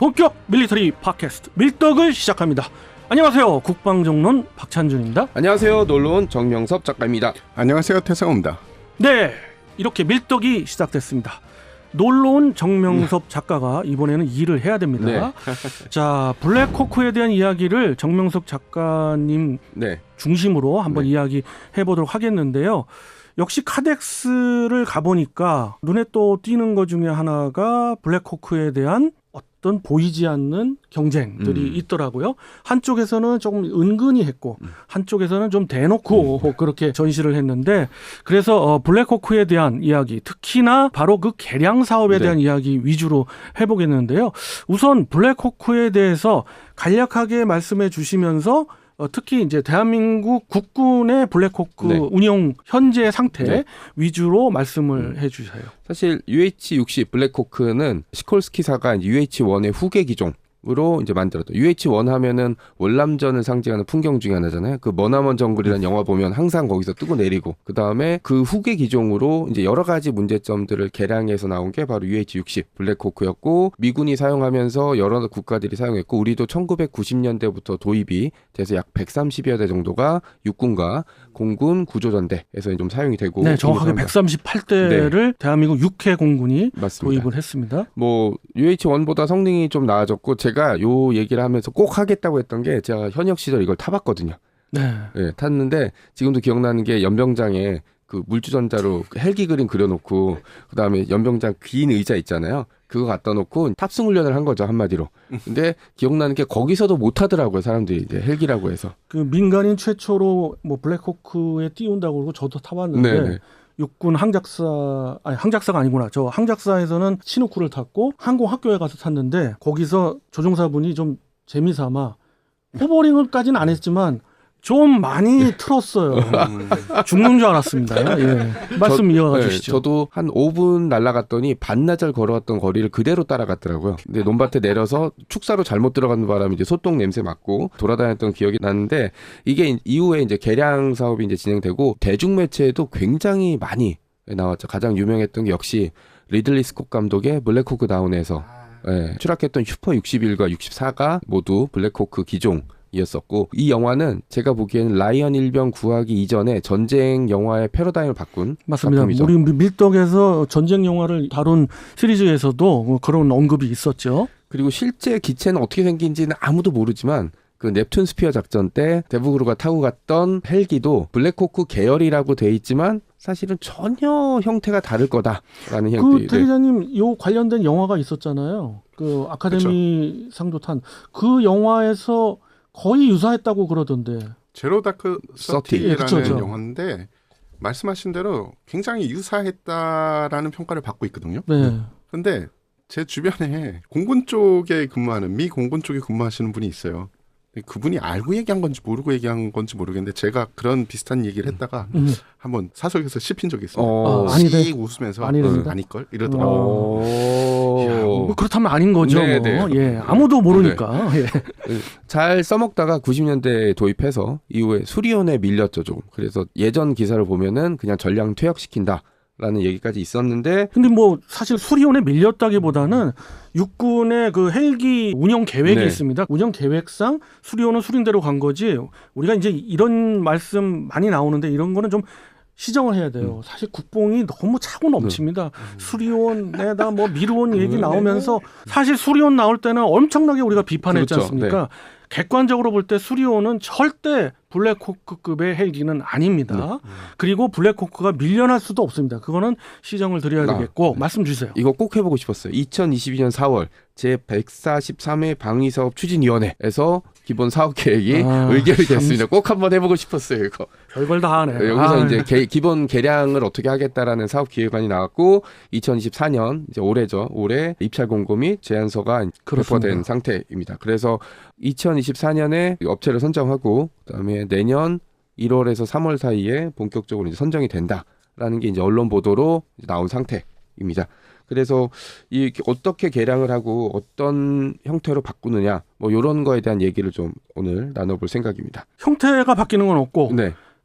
본격 밀리터리 팟캐스트 밀떡을 시작합니다. 안녕하세요. 국방정론 박찬준입니다. 안녕하세요. 놀러온 정명섭 작가입니다. 안녕하세요. 태상호입니다. 네, 이렇게 밀떡이 시작됐습니다. 놀러온 정명섭 작가가 이번에는 일을 해야 됩니다. 네. 자, 블랙호크에 대한 이야기를 정명섭 작가님 중심으로 한번 이야기해보도록 하겠는데요. 역시 카덱스를 가보니까 눈에 또 띄는 것 중에 하나가 블랙호크에 대한 어떤 보이지 않는 경쟁들이 있더라고요. 한쪽에서는 조금 은근히 했고 한쪽에서는 좀 대놓고 그렇게 전시를 했는데, 그래서 블랙호크에 대한 이야기, 특히나 바로 그 개량 사업에 대한 이야기 위주로 해보겠는데요. 우선 블랙호크에 대해서 간략하게 말씀해 주시면서 특히 이제 대한민국 국군의 블랙호크 운용 현재 상태 위주로 말씀을 해주세요. 사실 UH-60 블랙호크는 시콜스키사가 UH-1의 후계 기종으로 이제 만들었다. UH-1 하면은 월남전을 상징하는 풍경 중에 하나잖아요. 그 머나먼 정글이라는 영화 보면 항상 거기서 뜨고 내리고, 그 다음에 그 후계 기종으로 이제 여러 가지 문제점들을 개량해서 나온 게 바로 UH-60 블랙호크였고, 미군이 사용하면서 여러 국가들이 사용했고, 우리도 1990년대부터 도입이 돼서 약 130여 대 정도가 육군과 공군 구조전대에서 좀 사용이 되고, 네, 정확하게 138대를 대한민국 6회 공군이 맞습니다. 도입을 했습니다. 뭐 UH-1보다 성능이 좀 나아졌고, 제가 요 얘기를 하면서 꼭 하겠다고 했던 게, 제가 현역 시절 이걸 타봤거든요. 네, 탔는데 지금도 기억나는 게 연병장에 그 물주전자로 헬기 그림 그려놓고, 그 다음에 연병장 긴 의자 있잖아요. 그거 갖다 놓고 탑승 훈련을 한 거죠, 한마디로. 근데 기억나는 게 거기서도 못 하더라고요, 사람들이. 이제 헬기라고 해서. 그 민간인 최초로 뭐 블랙호크에 띄운다고 그러고 저도 타봤는데, 육군 항작사가 아니구나. 저 항작사에서는 치누크를 탔고 항공학교에 가서 탔는데, 거기서 조종사분이 좀 재미삼아 호버링을까지는 안 했지만 좀 많이 틀었어요. 죽는 줄 알았습니다. 예. 말씀 이어가 주시죠. 저도 한 5분 날아갔더니 반나절 걸어왔던 거리를 그대로 따라갔더라고요. 근데 논밭에 내려서 축사로 잘못 들어가는 바람에 이제 소똥 냄새 맡고 돌아다녔던 기억이 나는데, 이게 이후에 이제 개량 사업이 이제 진행되고 대중 매체에도 굉장히 많이 나왔죠. 가장 유명했던 게 역시 리들리 스콧 감독의 블랙호크 다운에서 추락했던 슈퍼 61과 64가 모두 블랙호크 기종이었었고, 이 영화는 제가 보기에는 라이언 일병 구하기 이전에 전쟁 영화의 패러다임을 바꾼 맞습니다. 작품이죠. 우리 밀떡에서 전쟁 영화를 다룬 시리즈에서도 그런 언급이 있었죠. 그리고 실제 기체는 어떻게 생긴지는 아무도 모르지만, 그 넵튠 스피어 작전 때 데브그루가 타고 갔던 헬기도 블랙호크 계열이라고 돼 있지만 사실은 전혀 형태가 다를 거다라는 그 대리자님, 요 관련된 영화가 있었잖아요. 그 아카데미 상도 탄 그 영화에서 거의 유사했다고 그러던데. 제로 다크 서티라는 그쵸. 영화인데, 말씀하신 대로 굉장히 유사했다라는 평가를 받고 있거든요. 그런데 제 주변에 공군 쪽에 근무하는, 미 공군 쪽에 근무하시는 분이 있어요. 그분이 알고 얘기한 건지 모르고 얘기한 건지 모르겠는데, 제가 그런 비슷한 얘기를 했다가 한번 사석에서 씹힌 적이 있어요. 씩 웃으면서 아닐걸? 이러더라고요. 뭐 그렇다면 아닌 거죠. 예, 아무도 모르니까. 잘 써먹다가 90년대에 도입해서 이후에 수리온에 밀렸죠, 조금. 그래서 예전 기사를 보면은 그냥 전량 퇴역시킨다 라는 얘기까지 있었는데, 근데 뭐 사실 수리온에 밀렸다기보다는 육군의 그 헬기 운영 계획이 있습니다. 운영 계획상 수리온은 수린대로 간 거지. 우리가 이제 이런 말씀 많이 나오는데, 이런 거는 좀 시정을 해야 돼요. 사실 국뽕이 너무 차고 넘칩니다. 수리온에다 뭐 미르온 얘기 나오면서, 사실 수리온 나올 때는 엄청나게 우리가 비판했지 않습니까? 객관적으로 볼 때 수리온은 절대 블랙호크급의 헬기는 아닙니다. 그리고 블랙호크가 밀려날 수도 없습니다. 그거는 시정을 드려야 되겠고. 말씀 주세요. 이거 꼭 해보고 싶었어요. 2022년 4월 제143회 방위사업 추진위원회에서 기본 사업 계획이 의결이 됐습니다. 꼭 한번 해보고 싶었어요, 이거. 별걸 다 하네. 여기서 이제 기본 개량을 어떻게 하겠다라는 사업 기획안이 나왔고, 2024년 이제 올해죠. 올해 입찰 공고 및 제안서가 배포된 상태입니다. 그래서 2024년에 업체를 선정하고, 그다음에 내년 1월에서 3월 사이에 본격적으로 이제 선정이 된다라는 게 이제 언론 보도로 나온 상태입니다. 그래서 이 어떻게 개량을 하고 어떤 형태로 바꾸느냐, 뭐 이런 거에 대한 얘기를 좀 오늘 나눠볼 생각입니다. 형태가 바뀌는 건 없고,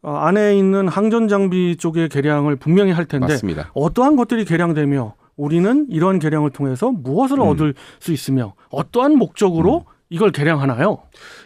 안에 있는 항전 장비 쪽의 개량을 분명히 할 텐데, 맞습니다. 어떠한 것들이 개량되며 우리는 이런 개량을 통해서 무엇을 얻을 수 있으며 어떠한 목적으로 이걸 개량하나요?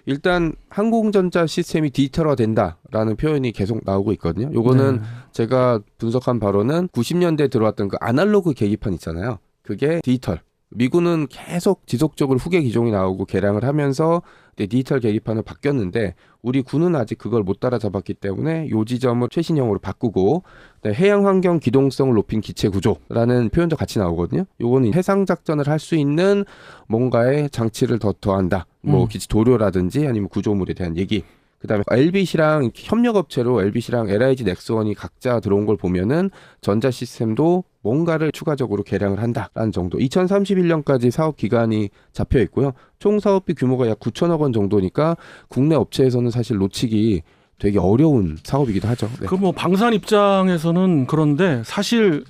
일단 항공전자 시스템이 디지털화 된다라는 표현이 계속 나오고 있거든요. 요거는 제가 분석한 바로는 90년대에 들어왔던 그 아날로그 계기판 있잖아요. 그게 디지털. 미군은 계속 지속적으로 후계 기종이 나오고 개량을 하면서 디지털 계기판을 바뀌었는데 우리 군은 아직 그걸 못 따라잡았기 때문에 요 지점을 최신형으로 바꾸고 해양 환경 기동성을 높인 기체 구조라는 표현도 같이 나오거든요. 요거는 해상 작전을 할 수 있는 뭔가의 장치를 더한다. 뭐 기체 도료라든지 아니면 구조물에 대한 얘기. 그다음에 엘빗이랑 협력업체로 엘빗이랑 LIG 넥스원이 각자 들어온 걸 보면은 전자 시스템도 뭔가를 추가적으로 개량을 한다라는 정도. 2031년까지 사업 기간이 잡혀 있고요. 총 사업비 규모가 약 9천억 원 정도니까 국내 업체에서는 사실 놓치기 되게 어려운 사업이기도 하죠. 네. 그 뭐 방산 입장에서는 그런데 사실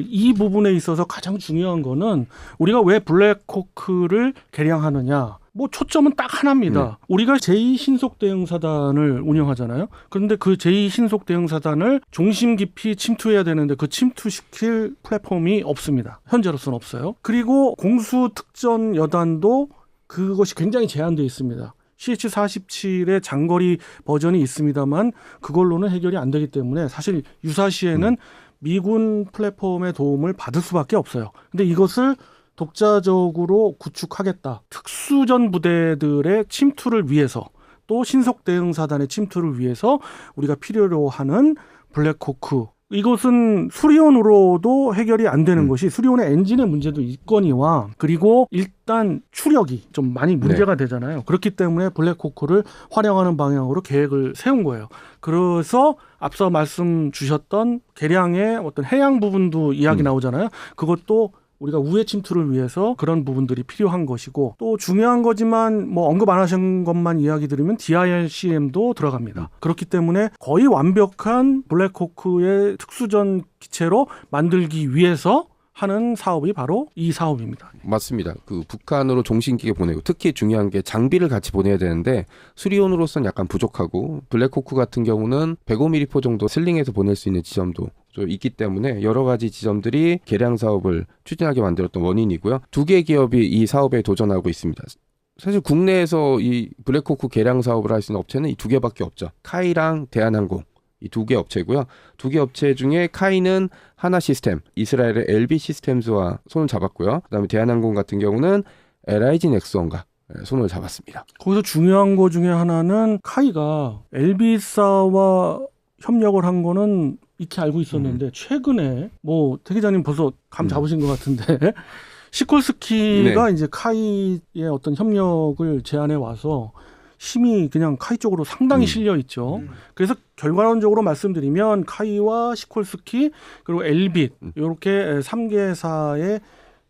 이 부분에 있어서 가장 중요한 거는 우리가 왜 블랙호크를 개량하느냐. 뭐 초점은 딱 하나입니다. 우리가 제2신속대응사단을 운영하잖아요. 그런데 그 제2신속대응사단을 중심 깊이 침투해야 되는데 그 침투시킬 플랫폼이 없습니다. 현재로서는 없어요. 그리고 공수특전여단도 그것이 굉장히 제한되어 있습니다. CH-47의 장거리 버전이 있습니다만 그걸로는 해결이 안 되기 때문에 사실 유사시에는 미군 플랫폼의 도움을 받을 수밖에 없어요. 근데 이것을 독자적으로 구축하겠다. 특수전 부대들의 침투를 위해서 또 신속대응사단의 침투를 위해서 우리가 필요로 하는 블랙호크. 이것은 수리온으로도 해결이 안 되는 것이 수리온의 엔진의 문제도 있거니와 그리고 일단 추력이 좀 많이 문제가 되잖아요. 그렇기 때문에 블랙호크를 활용하는 방향으로 계획을 세운 거예요. 그래서 앞서 말씀 주셨던 개량의 어떤 해양 부분도 이야기 나오잖아요. 그것도 우리가 우회 침투를 위해서 그런 부분들이 필요한 것이고 또 중요한 거지만 뭐 언급 안 하신 것만 이야기 드리면 DIRCM도 들어갑니다. 그렇기 때문에 거의 완벽한 블랙호크의 특수전 기체로 만들기 위해서 하는 사업이 바로 이 사업입니다. 맞습니다. 그 북한으로 종신기계 보내고 특히 중요한 게 장비를 같이 보내야 되는데 수리온으로서는 약간 부족하고 블랙호크 같은 경우는 105mm 정도 슬링해서 보낼 수 있는 지점도 있기 때문에 여러 가지 지점들이 개량 사업을 추진하게 만들었던 원인이고요. 두 개 기업이 이 사업에 도전하고 있습니다. 사실 국내에서 이 블랙호크 개량 사업을 할 수 있는 업체는 이 두 개밖에 없죠. 카이랑 대한항공. 이 두 개 업체고요. 두 개 업체 중에 카이는 하나 시스템, 이스라엘의 LB 시스템즈와 손을 잡았고요. 그다음에 대한항공 같은 경우는 LIG 넥스원과 손을 잡았습니다. 거기서 중요한 거 중에 하나는 카이가 LB사와 협력을 한 거는 익히 알고 있었는데 최근에 뭐 태 기자님 벌써 감 잡으신 것 같은데 시콜스키가 이제 카이의 어떤 협력을 제안해 와서 힘이 그냥 카이 쪽으로 상당히 실려 있죠. 그래서 결과론적으로 말씀드리면 카이와 시콜스키 그리고 엘빗 이렇게 3개사의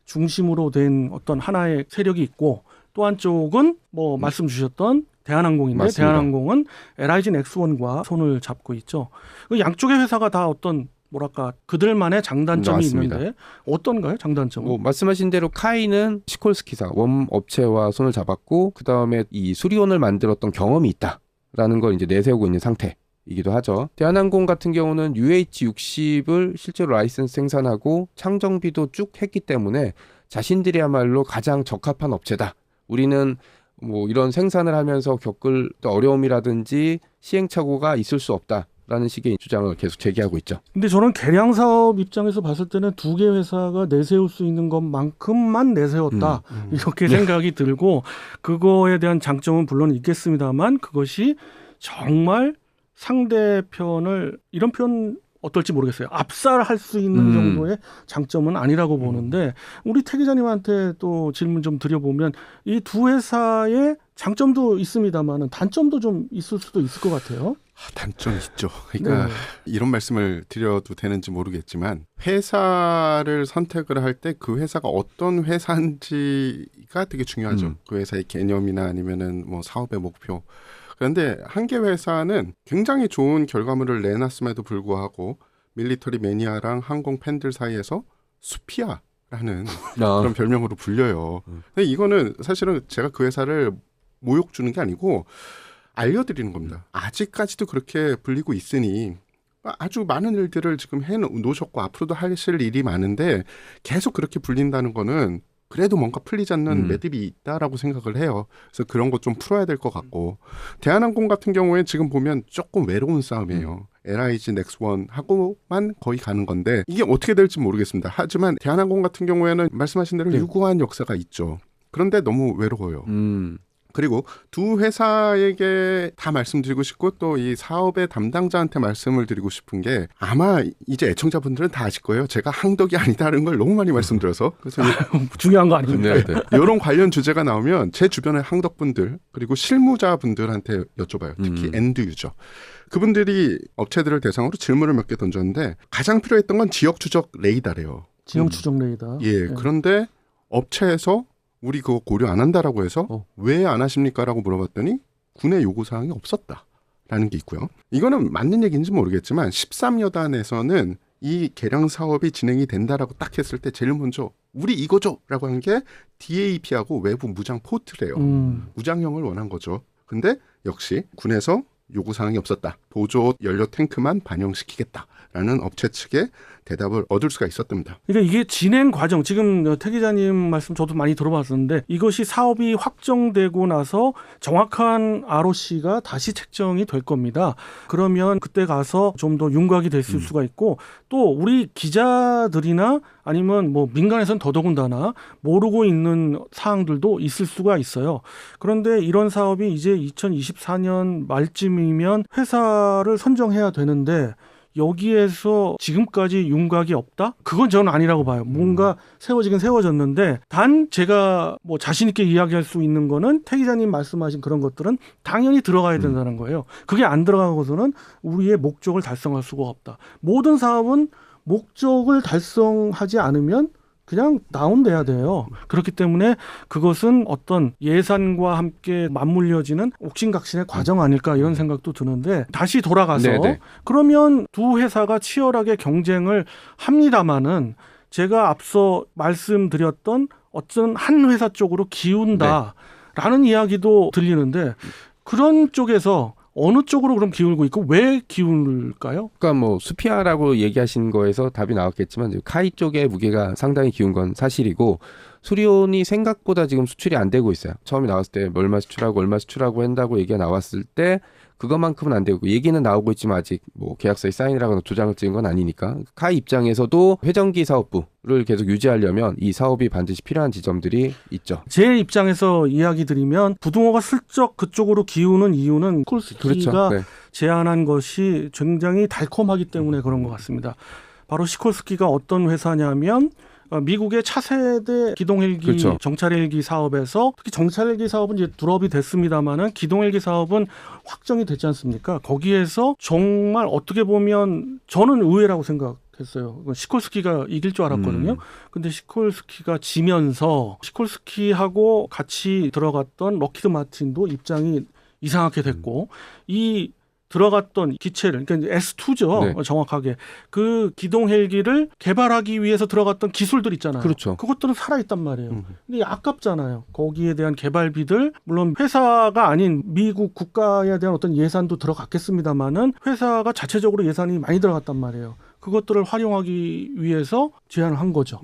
중심으로 된 어떤 하나의 세력이 있고 또 한쪽은 뭐 말씀 주셨던 대한항공인데 맞습니다. 대한항공은 LIG 넥스원과 손을 잡고 있죠. 양쪽의 회사가 다 어떤 뭐랄까 그들만의 장단점이 맞습니다. 있는데 어떤가요? 장단점은? 말씀하신 대로 카이는 시콜스키사 원 업체와 손을 잡았고 그 다음에 이 수리온을 만들었던 경험이 있다라는 걸 이제 내세우고 있는 상태이기도 하죠. 대한항공 같은 경우는 UH-60을 실제로 라이센스 생산하고 창정비도 쭉 했기 때문에 자신들이야말로 가장 적합한 업체다. 우리는 뭐 이런 생산을 하면서 겪을 어려움이라든지 시행착오가 있을 수 없다. 라는 식의 주장을 계속 제기하고 있죠. 근데 저는 개량 사업 입장에서 봤을 때는 두 개 회사가 내세울 수 있는 것만큼만 내세웠다. 이렇게 생각이 들고 그거에 대한 장점은 물론 있겠습니다만 그것이 정말 상대편을 이런 표현 어떨지 모르겠어요. 압살할 수 있는 정도의 장점은 아니라고 보는데 우리 태 기자님한테 또 질문 좀 드려보면 이 두 회사의 장점도 있습니다만 단점도 좀 있을 수도 있을 것 같아요. 단점이 있죠. 그러니까 이런 말씀을 드려도 되는지 모르겠지만 회사를 선택을 할 때 그 회사가 어떤 회사인지가 되게 중요하죠. 그 회사의 개념이나 아니면은 뭐 사업의 목표. 그런데 한 개 회사는 굉장히 좋은 결과물을 내놨음에도 불구하고 밀리터리 매니아랑 항공 팬들 사이에서 수피아라는 그런 별명으로 불려요. 근데 이거는 사실은 제가 그 회사를 모욕 주는 게 아니고 알려드리는 겁니다. 아직까지도 그렇게 불리고 있으니 아주 많은 일들을 지금 해 놓으셨고 앞으로도 하실 일이 많은데 계속 그렇게 불린다는 거는 그래도 뭔가 풀리지 않는 매듭이 있다라고 생각을 해요. 그래서 그런 거 좀 풀어야 될 것 같고 대한항공 같은 경우에 지금 보면 조금 외로운 싸움이에요. LIG, 넥스원하고만 거의 가는 건데 이게 어떻게 될지 모르겠습니다. 하지만 대한항공 같은 경우에는 말씀하신 대로 유구한 역사가 있죠. 그런데 너무 외로워요. 그리고 두 회사에게 다 말씀드리고 싶고 또 이 사업의 담당자한테 말씀을 드리고 싶은 게 아마 이제 애청자분들은 다 아실 거예요. 제가 항덕이 아니다라는 걸 너무 많이 말씀드려서 그래서 중요한 거 아닙니까? 네, 네. 이런 관련 주제가 나오면 제 주변의 항덕분들 그리고 실무자분들한테 여쭤봐요. 특히 엔드 유저. 그분들이 업체들을 대상으로 질문을 몇 개 던졌는데 가장 필요했던 건 지역 추적 레이더래요. 지역 추적 레이더. 예, 네. 그런데 업체에서 우리 그거 고려 안 한다라고 해서 왜 안 하십니까라고 물어봤더니 군의 요구사항이 없었다라는 게 있고요. 이거는 맞는 얘기인지 모르겠지만 13여단에서는 이 개량 사업이 진행이 된다라고 딱 했을 때 제일 먼저 우리 이거죠라고 한 게 DAP하고 외부 무장 포트래요. 무장형을 원한 거죠. 근데 역시 군에서 요구사항이 없었다. 보조 연료 탱크만 반영시키겠다라는 업체 측의 대답을 얻을 수가 있었답니다. 그러니까 이게 진행 과정, 지금 태 기자님 말씀 저도 많이 들어봤었는데 이것이 사업이 확정되고 나서 정확한 ROC가 다시 책정이 될 겁니다. 그러면 그때 가서 좀 더 윤곽이 됐을 수가 있고 또 우리 기자들이나 아니면 뭐 민간에서는 더더군다나 모르고 있는 사항들도 있을 수가 있어요. 그런데 이런 사업이 이제 2024년 말쯤이면 회사를 선정해야 되는데 여기에서 지금까지 윤곽이 없다? 그건 저는 아니라고 봐요. 뭔가 세워지긴 세워졌는데 단 제가 뭐 자신 있게 이야기할 수 있는 거는 태 기자님 말씀하신 그런 것들은 당연히 들어가야 된다는 거예요. 그게 안 들어가고서는 우리의 목적을 달성할 수가 없다. 모든 사업은 목적을 달성하지 않으면 그냥 다운돼야 돼요. 그렇기 때문에 그것은 어떤 예산과 함께 맞물려지는 옥신각신의 과정 아닐까 이런 생각도 드는데 다시 돌아가서 네네. 그러면 두 회사가 치열하게 경쟁을 합니다마는 제가 앞서 말씀드렸던 어떤 한 회사 쪽으로 기운다라는 이야기도 들리는데 그런 쪽에서 어느 쪽으로 그럼 기울고 있고 왜 기울까요? 그러니까 뭐 수피아라고 얘기하신 거에서 답이 나왔겠지만 카이 쪽의 무게가 상당히 기운 건 사실이고 수리온이 생각보다 지금 수출이 안 되고 있어요. 처음에 나왔을 때 얼마 수출하고 한다고 얘기가 나왔을 때 그것만큼은 안 되고 얘기는 나오고 있지만 아직 뭐 계약서에 사인을 하거나 도장을 찍은 건 아니니까 카이 입장에서도 회전기 사업부를 계속 유지하려면 이 사업이 반드시 필요한 지점들이 있죠. 제 입장에서 이야기 드리면 부등호가 슬쩍 그쪽으로 기우는 이유는 시콜스키가 그렇죠. 네. 제안한 것이 굉장히 달콤하기 때문에 그런 것 같습니다. 바로 시콜스키가 어떤 회사냐면 미국의 차세대 기동헬기 그렇죠. 정찰헬기 사업에서 특히 정찰헬기 사업은 이제 둘업이 됐습니다만은 기동헬기 사업은 확정이 됐지 않습니까? 거기에서 정말 어떻게 보면 저는 의외라고 생각했어요. 시콜스키가 이길 줄 알았거든요. 근데 시콜스키가 지면서 시콜스키하고 같이 들어갔던 럭히드 마틴도 입장이 이상하게 됐고 이 들어갔던 기체를 그러니까 S2죠. 네. 정확하게 그 기동 헬기를 개발하기 위해서 들어갔던 기술들 있잖아요. 그렇죠. 그것들은 살아 있단 말이에요. 근데 아깝잖아요. 거기에 대한 개발비들 물론 회사가 아닌 미국 국가에 대한 어떤 예산도 들어갔겠습니다만은 회사가 자체적으로 예산이 많이 들어갔단 말이에요. 그것들을 활용하기 위해서 제안을 한 거죠.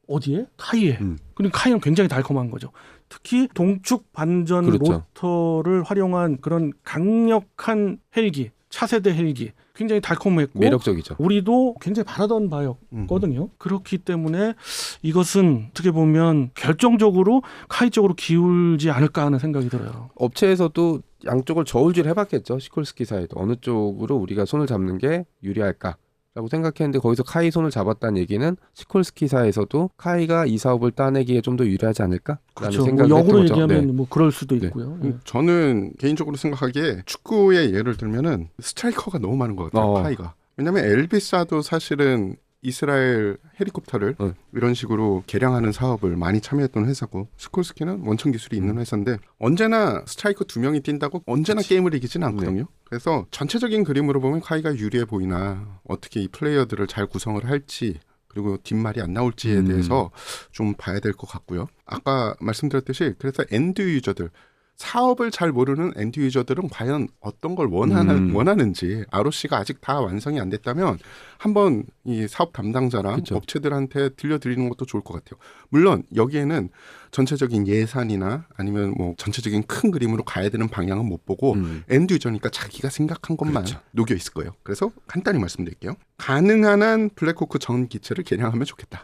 어디에? 카이에. 그리고 카이는 굉장히 달콤한 거죠. 특히 동축 반전 그렇죠. 로터를 활용한 그런 강력한 헬기, 차세대 헬기 굉장히 달콤했고 매력적이죠. 우리도 굉장히 바라던 바였거든요. 그렇기 때문에 이것은 어떻게 보면 결정적으로 카이 쪽으로 기울지 않을까 하는 생각이 들어요. 업체에서도 양쪽을 저울질 해봤겠죠. 시콜스키 사이도 어느 쪽으로 우리가 손을 잡는 게 유리할까 라고 생각했는데 거기서 카이 손을 잡았다는 얘기는 시콜스키사에서도 카이가 이 사업을 따내기에 좀 더 유리하지 않을까? 그렇죠. 생각을 뭐 역으로 했던 거죠. 얘기하면 네. 뭐 그럴 수도 있고요. 예. 저는 개인적으로 생각하기에 축구의 예를 들면은 스트라이커가 너무 많은 것 같아요. 카이가. 왜냐하면 엘비사도 사실은 이스라엘 헬리콥터를 이런 식으로 개량하는 사업을 많이 참여했던 회사고 시콜스키는 원천 기술이 있는 회사인데 언제나 스트라이커 2명이 뛴다고 언제나 게임을 이기지는 않거든요. 그래서 전체적인 그림으로 보면 카이가 유리해 보이나 어떻게 이 플레이어들을 잘 구성을 할지 그리고 뒷말이 안 나올지에 대해서 좀 봐야 될 것 같고요. 아까 말씀드렸듯이 그래서 엔드 유저들 사업을 잘 모르는 엔드 유저들은 과연 어떤 걸 원하는지 ROC가 아직 다 완성이 안 됐다면 한번 이 사업 담당자랑 그쵸. 업체들한테 들려드리는 것도 좋을 것 같아요. 물론 여기에는 전체적인 예산이나 아니면 뭐 전체적인 큰 그림으로 가야 되는 방향은 못 보고 엔드 유저니까 자기가 생각한 것만 그렇죠. 녹여 있을 거예요. 그래서 간단히 말씀드릴게요. 가능한 한 블랙호크 전 기체를 개량하면 좋겠다.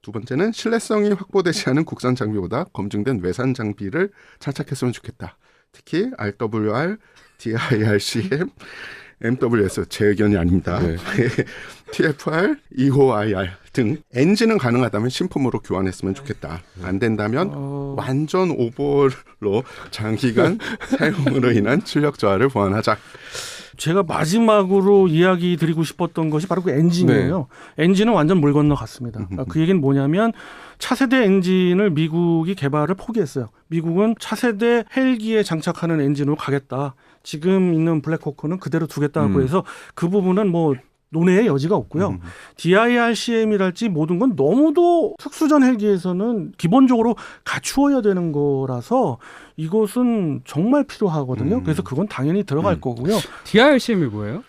두 번째는 신뢰성이 확보되지 않은 국산 장비보다 검증된 외산 장비를 장착했으면 좋겠다. 특히 RWR, DIRCM, MWS 제 의견이 아닙니다. 네. TFR, EOIR 등 엔진은 가능하다면 신품으로 교환했으면 좋겠다. 안 된다면 완전 오버로 장기간 사용으로 인한 출력 저하를 보완하자. 제가 마지막으로 이야기 드리고 싶었던 것이 바로 그 엔진이에요. 엔진은 완전 물 건너갔습니다. 그 얘기는 뭐냐면 차세대 엔진을 미국이 개발을 포기했어요. 미국은 차세대 헬기에 장착하는 엔진으로 가겠다. 지금 있는 블랙호크는 그대로 두겠다고 해서 그 부분은 뭐 논의의 여지가 없고요. DIRCM이랄지 모든 건 너무도 특수전 헬기에서는 기본적으로 갖추어야 되는 거라서 이것은 정말 필요하거든요. 그래서 그건 당연히 들어갈 거고요. DIRCM이 뭐예요?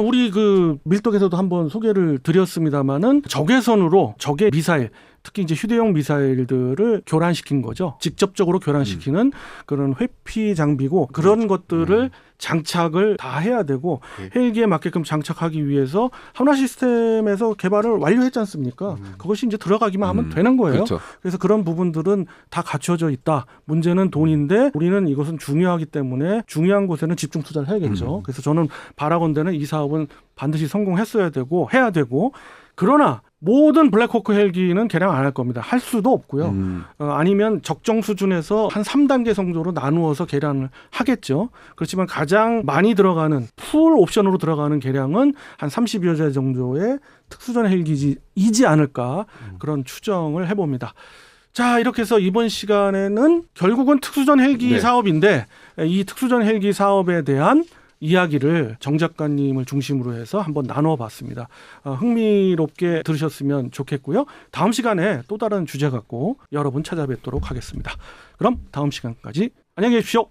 우리 그 밀떡에서도 한번 소개를 드렸습니다마는 적외선으로 적의 미사일, 특히 이제 휴대용 미사일들을 교란시킨 거죠. 직접적으로 교란시키는 그런 회피 장비고 그런 것들을 장착을 다 해야 되고 헬기에 맞게끔 장착하기 위해서 한화 시스템에서 개발을 완료했지 않습니까? 그것이 이제 들어가기만 하면 되는 거예요. 그렇죠. 그래서 그런 부분들은 다 갖춰져 있다. 문제는 돈인데 우리는 이것은 중요하기 때문에 중요한 곳에는 집중 투자를 해야겠죠. 그래서 저는 바라건대는 이 사업은 반드시 성공했어야 되고 해야 되고 그러나 모든 블랙호크 헬기는 개량 안 할 겁니다. 할 수도 없고요. 아니면 적정 수준에서 한 3단계 정도로 나누어서 개량을 하겠죠. 그렇지만 가장 많이 들어가는 풀 옵션으로 들어가는 개량은 한 30여 대 정도의 특수전 헬기이지 않을까 그런 추정을 해봅니다. 자, 이렇게 해서 이번 시간에는 결국은 특수전 헬기 사업인데 이 특수전 헬기 사업에 대한 이야기를 정 작가님을 중심으로 해서 한번 나눠봤습니다. 흥미롭게 들으셨으면 좋겠고요. 다음 시간에 또 다른 주제 갖고 여러분 찾아뵙도록 하겠습니다. 그럼 다음 시간까지 안녕히 계십시오.